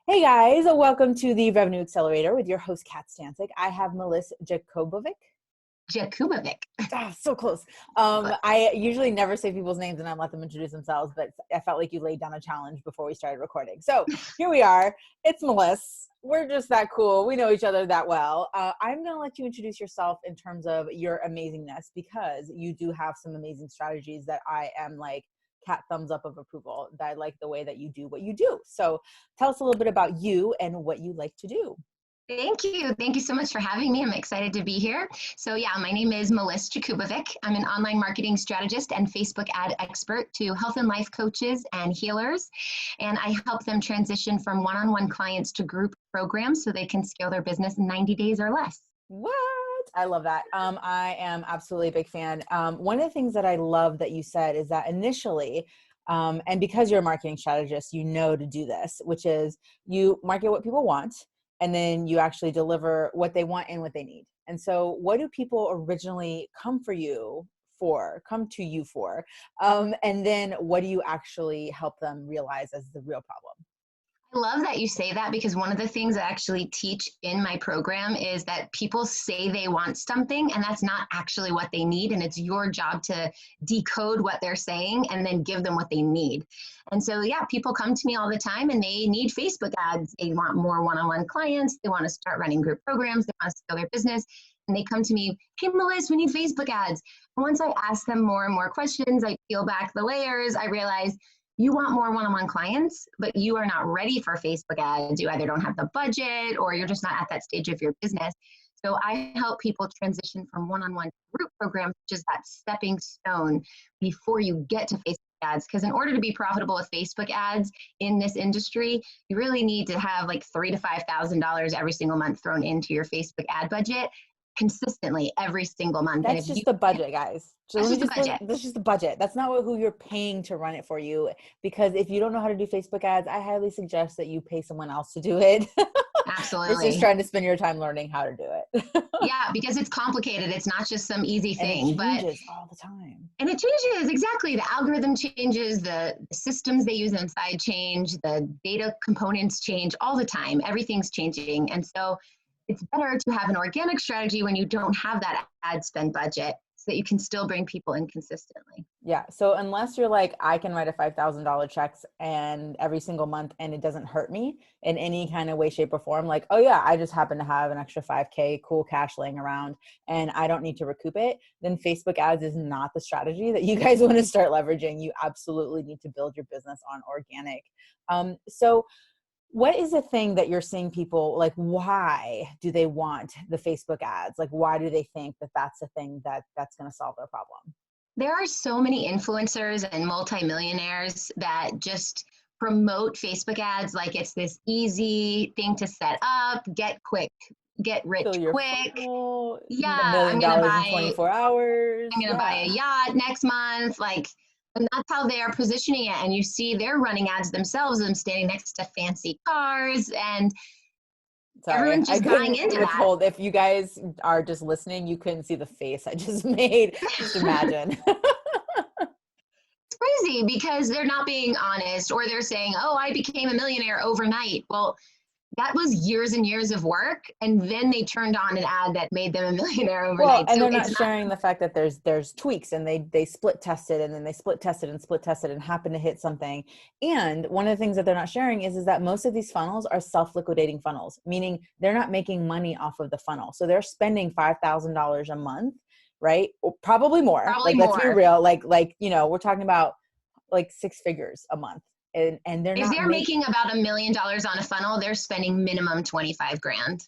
Hey guys, welcome to the Revenue Accelerator with your host, Kat Stancic. I have Meliss Jakubovic. Jakubovic. So close. I usually never say people's names and I let them introduce themselves, but I felt like you laid down a challenge before we started recording. So here we are. It's Meliss. We're just that cool. We know each other that well. I'm going to let you introduce yourself in terms of your amazingness because you do have some amazing strategies that I am like, cat thumbs up of approval. That I like the way that you do what you do. So tell us a little bit about you and what you like to do. Thank you. Thank you so much for having me. I'm excited to be here. So yeah, my name is Meliss Jakubovic. I'm an online marketing strategist and Facebook ad expert to health and life coaches and healers. And I help them transition from one-on-one clients to group programs so they can scale their business in 90 days or less. What? I love that. I am absolutely a big fan. One of the things that I love that you said is that initially, and because you're a marketing strategist, you know to do this, which is you market what people want, and then you actually deliver what they want and what they need. And so what do people originally come to you for? And then what do you actually help them realize as the real problem? I love that you say that because one of the things I actually teach in my program is that people say they want something and that's not actually what they need. And it's your job to decode what they're saying and then give them what they need. And so, yeah, people come to me all the time and they need Facebook ads. They want more one-on-one clients. They want to start running group programs. They want to scale their business. And they come to me, hey, Meliss, we need Facebook ads. And once I ask them more and more questions, I peel back the layers, I realize you want more one-on-one clients, but you are not ready for Facebook ads. You either don't have the budget or you're just not at that stage of your business. So I help people transition from one-on-one to group programs, which is that stepping stone before you get to Facebook ads. Because in order to be profitable with Facebook ads in this industry, you really need to have like $3,000 to $5,000 every single month thrown into your Facebook ad budget consistently every single month. That's just the budget, guys. So that's just the budget. That's just the budget. That's not who you're paying to run it for you. Because if you don't know how to do Facebook ads, I highly suggest that you pay someone else to do it. Versus Absolutely. trying to spend your time learning how to do it. Yeah, because it's complicated. It's not just some easy And thing, it changes all the time. and it changes exactly. The algorithm changes, the systems they use inside change, the data components change all the time. Everything's changing. And so it's better to have an organic strategy when you don't have that ad spend budget so that you can still bring people in consistently. Yeah. So unless you're like, I can write a $5,000 checks and every single month and it doesn't hurt me in any kind of way, shape or form, like, oh yeah, I just happen to have an extra 5K cool cash laying around and I don't need to recoup it, then Facebook ads is not the strategy that you guys want to start leveraging. You absolutely need to build your business on organic. So what is the thing that you're seeing people like, why do they want the Facebook ads? Like, why do they think that that's the thing that's going to solve their problem? There are so many influencers and multimillionaires that just promote Facebook ads like it's this easy thing to set up, get quick, get Fill rich your quick. funnel, Yeah, $1 million in 24 hours. I'm going to buy a Yeah. yacht next month. And that's how they are positioning it. And you see they're running ads themselves, them standing next to fancy cars, and Sorry, everyone's I just buying couldn't into that. withhold. If you guys are just listening, you couldn't see the face I just made. Just imagine. It's crazy because they're not being honest, or they're saying, oh, I became a millionaire overnight. Well, that was years and years of work. And then they turned on an ad that made them a millionaire Well, overnight. and So they're not it's not. sharing the fact that there's tweaks and they split tested and then they split tested and happen to hit something. And one of the things that they're not sharing is that most of these funnels are self-liquidating funnels, meaning they're not making money off of the funnel. So they're spending $5,000 a month, right? Or probably more. Probably Like, let's be more. real. We're talking about like six figures a month. And they're If not they're making making about $1 million on a funnel, they're spending minimum 25 grand.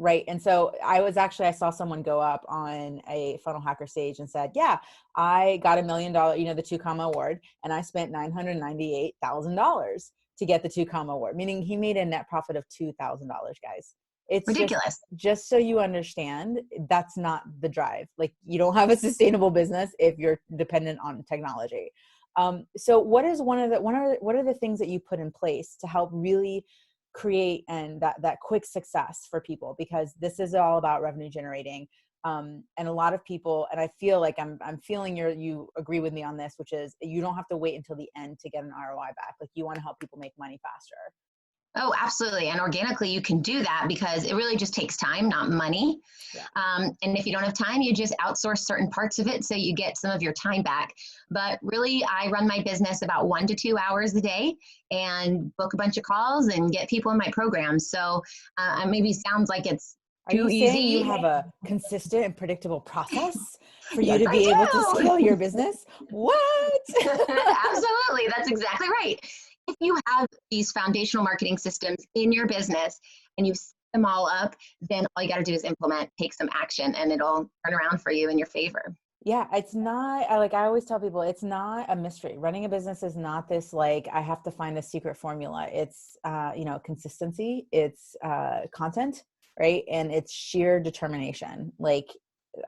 right. And so I saw someone go up on a funnel hacker stage and said, yeah, I got $1 million, the 2 comma award, and I spent $998,000 to get the 2 comma award, meaning he made a net profit of $2,000, guys. It's Ridiculous. just so you understand, that's not the drive. Like, you don't have a sustainable business if you're dependent on technology. So what are the things that you put in place to help really create and that quick success for people? Because this is all about revenue generating. And a lot of people, and I feel like I'm feeling you agree with me on this, which is you don't have to wait until the end to get an ROI back. Like, you want to help people make money faster. Oh, absolutely. And organically, you can do that because it really just takes time, not money. Yeah. And if you don't have time, you just outsource certain parts of it so you get some of your time back. But really, I run my business about 1 to 2 hours a day and book a bunch of calls and get people in my program. So maybe sounds like it's Are too you saying you easy. have a consistent and predictable process for you Yes, to I be able to do. scale your business? What? Absolutely. That's exactly right. If you have these foundational marketing systems in your business and you set them all up, then all you got to do is implement, take some action, and it'll turn around for you in your favor. Yeah, it's not, I always tell people, it's not a mystery. Running a business is not this, like, I have to find a secret formula. It's, consistency, it's content, right? And it's sheer determination. Like,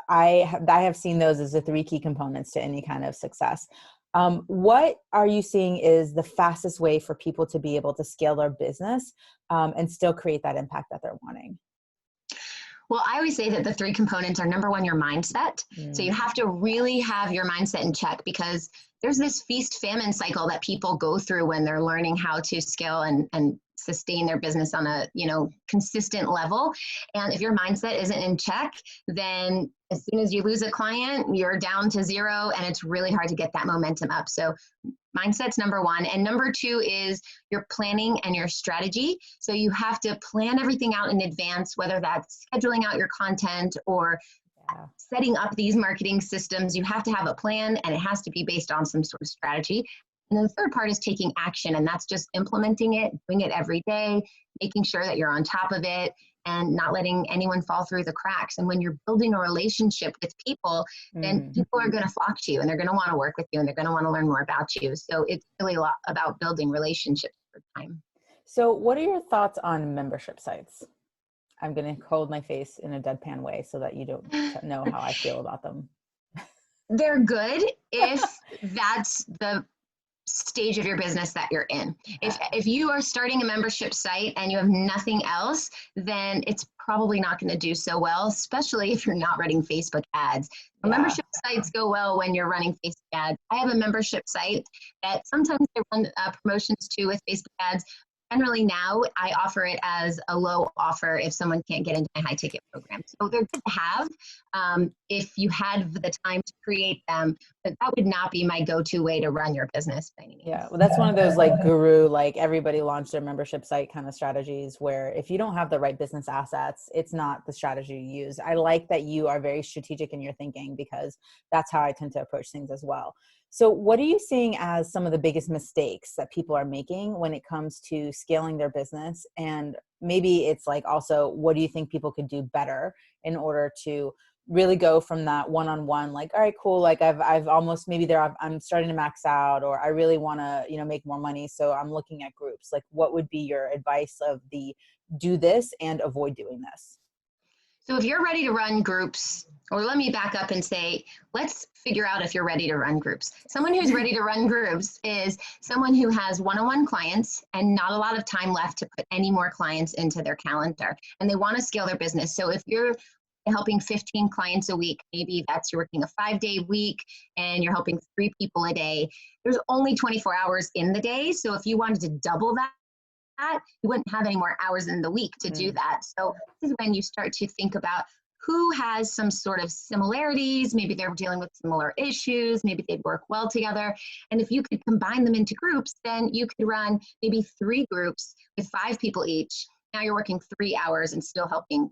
I have seen those as the three key components to any kind of success. What are you seeing is the fastest way for people to be able to scale their business and still create that impact that they're wanting? Well, I always say that the three components are number one, your mindset. So you Mm, have to really have your mindset in check because there's this feast famine cycle that people go through when they're learning how to scale and sustain their business on a consistent level. And if your mindset isn't in check, then as soon as you lose a client, you're down to zero and it's really hard to get that momentum up. So mindset's number one. And number two is your planning and your strategy. So you have to plan everything out in advance, whether that's scheduling out your content or yeah. setting up these marketing systems. You have to have a plan and it has to be based on some sort of strategy. And then the third part is taking action, and that's just implementing it, doing it every day, making sure that you're on top of it and not letting anyone fall through the cracks. And when you're building a relationship with people, then Mm. people are going to flock to you and they're going to want to work with you and they're going to want to learn more about you. So it's really a lot about building relationships over time. So what are your thoughts on membership sites? I'm going to hold my face in a deadpan way so that you don't know how I feel about them. They're good if that's the stage of your business that you're in. If you are starting a membership site and you have nothing else, then it's probably not going to do so well, especially if you're not running Facebook ads. Yeah. Membership sites go well when you're running Facebook ads. I have a membership site that sometimes I run promotions to with Facebook ads. Generally now I offer it as a low offer if someone can't get into my high ticket program. So they're good to have if you had the time to create them, but that would not be my go-to way to run your business by any means. Yeah. Well, that's one of those like guru, like everybody launched their membership site kind of strategies where if you don't have the right business assets, it's not the strategy you use. I like that you are very strategic in your thinking because that's how I tend to approach things as well. So what are you seeing as some of the biggest mistakes that people are making when it comes to scaling their business? And maybe it's like also, what do you think people could do better in order to really go from that one-on-one, like, all right, cool. Like I've almost, maybe I'm starting to max out, or I really want to, make more money. So I'm looking at groups. Like, what would be your advice of the do this and avoid doing this? So if you're ready to run groups, or let me back up and say, let's figure out if you're ready to run groups. Someone who's ready to run groups is someone who has one-on-one clients and not a lot of time left to put any more clients into their calendar, and they want to scale their business. So if you're helping 15 clients a week, maybe that's you're working a 5-day week and you're helping 3 people a day, there's only 24 hours in the day. So if you wanted to double that, you wouldn't have any more hours in the week to do that. So this is when you start to think about who has some sort of similarities. Maybe they're dealing with similar issues. Maybe they'd work well together. And if you could combine them into groups, then you could run maybe 3 groups with 5 people each. Now you're working 3 hours and still helping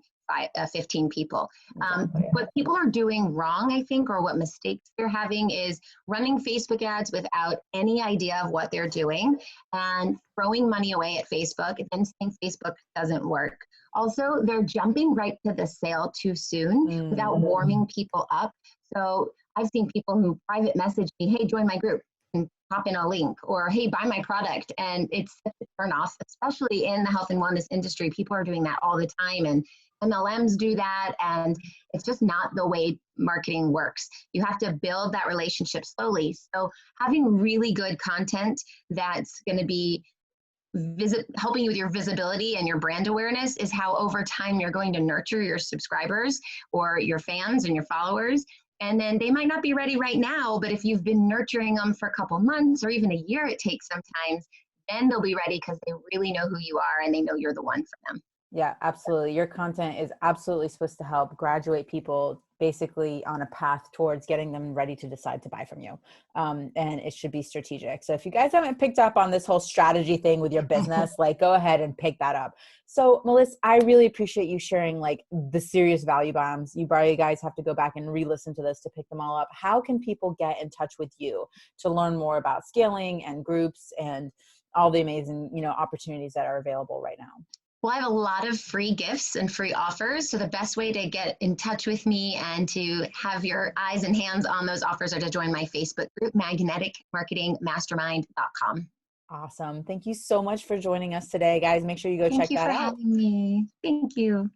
15 people. Exactly. What people are doing wrong, I think, or what mistakes they're having is running Facebook ads without any idea of what they're doing and throwing money away at Facebook and then saying Facebook doesn't work. Also, they're jumping right to the sale too soon without warming people up. So I've seen people who private message me, hey, join my group, and pop in a link, or hey, buy my product. And it's such a turn off, especially in the health and wellness industry. People are doing that all the time, and MLMs do that, and it's just not the way marketing works. You have to build that relationship slowly. So having really good content that's going to be helping you with your visibility and your brand awareness is how over time you're going to nurture your subscribers or your fans and your followers. And then they might not be ready right now, but if you've been nurturing them for a couple months or even a year, it takes sometimes, then they'll be ready because they really know who you are and they know you're the one for them. Yeah, absolutely. Your content is absolutely supposed to help graduate people basically on a path towards getting them ready to decide to buy from you. And it should be strategic. So if you guys haven't picked up on this whole strategy thing with your business, like go ahead and pick that up. So Meliss, I really appreciate you sharing like the serious value bombs. You probably guys have to go back and re-listen to this to pick them all up. How can people get in touch with you to learn more about scaling and groups and all the amazing, opportunities that are available right now? Well, I have a lot of free gifts and free offers. So the best way to get in touch with me and to have your eyes and hands on those offers are to join my Facebook group, magneticmarketingmastermind.com. Awesome. Thank you so much for joining us today, guys. Make sure you go Thank check you that for out. having me. Thank you.